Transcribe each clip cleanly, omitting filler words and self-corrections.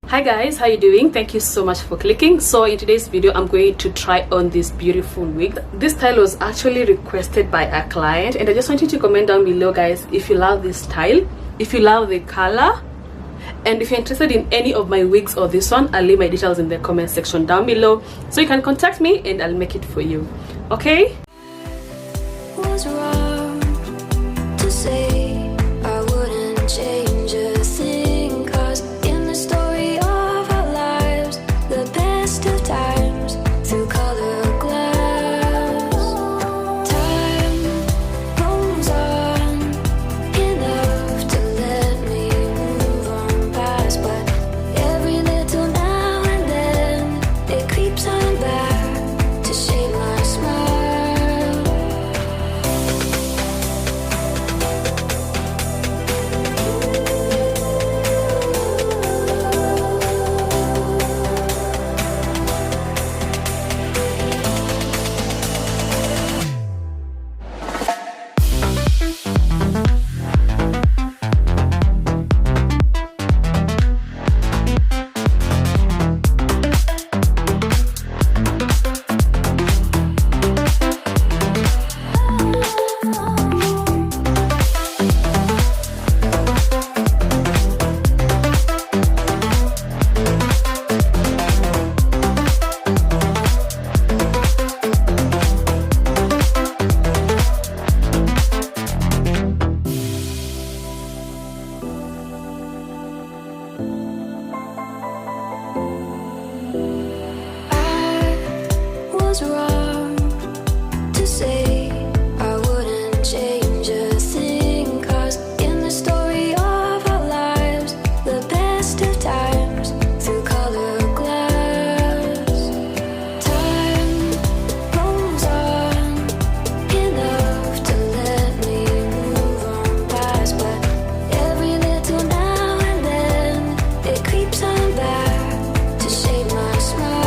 Hi guys, how you doing? Thank you so much for clicking. So in today's video I'm going to try on this beautiful wig. This style was actually requested by a client, and I just want you to comment down below, guys, if you love this style, if you love the color, and if you're interested in any of my wigs or this one. I'll leave my details in the comment section down below, so you can contact me and I'll make it for you. Okay? Was wrong to say I wouldn't change a thing, 'cause in the story of our lives, the best of times through color glass, time rolls on enough to let me move on past, but every little now and then it creeps on back to shape my smile. Was wrong to say I wouldn't change a thing, 'cause in the story of our lives, the best of times through color glass, time rolls on enough to let me move on past, but every little now and then it creeps on back to shape my smile.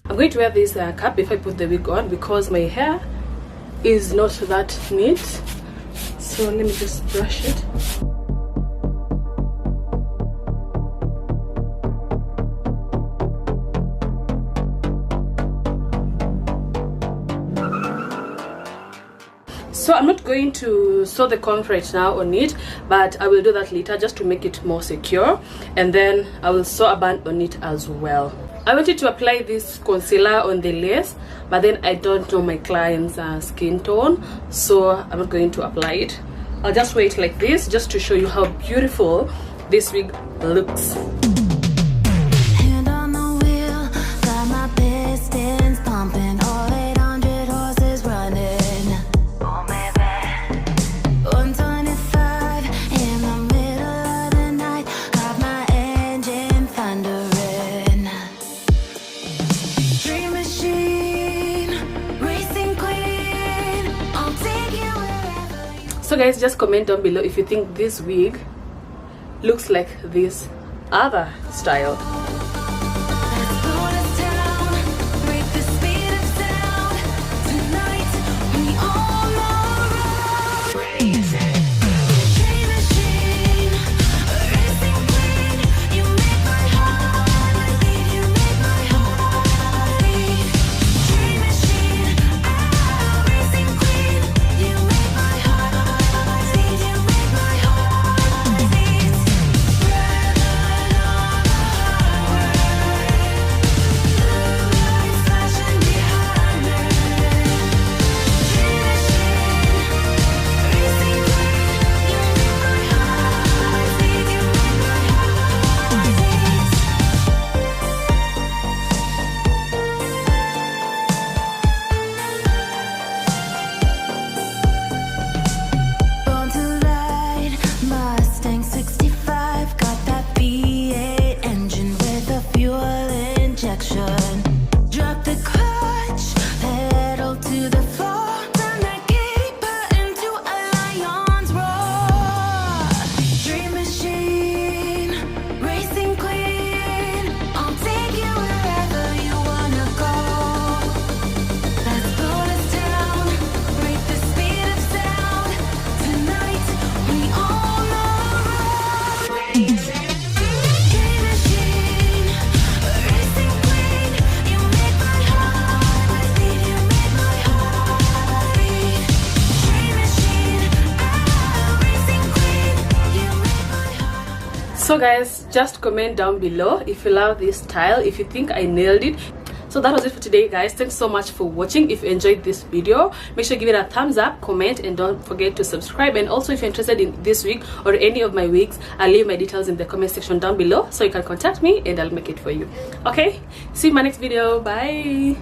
I'm going to wear this cap before I put the wig on, because my hair is not that neat. So let me just brush it. So I'm not going to sew the comb right now on it, but I will do that later just to make it more secure, and then I will sew a band on it as well. I wanted to apply this concealer on the lace, but then I don't know my client's skin tone, so I'm not going to apply it. I'll just wear it like this just to show you how beautiful this wig looks. Hand on the wheel, got my pistons pumping, all 800 horses running. Oh, baby. 125 in the middle of the night, got my engine thundering. Dream machine, racing queen, I'll take you wherever you. So guys, just comment down below if you think this wig looks like this other style. So guys, just comment down below if you love this style, if you think I nailed it. So that was it for today, guys. Thanks so much for watching. If you enjoyed this video, make sure to give it a thumbs up, comment, and don't forget to subscribe. And also, if you're interested in this wig or any of my wigs, I'll leave my details in the comment section down below, so you can contact me and I'll make it for you. Okay, see you in my next video. Bye.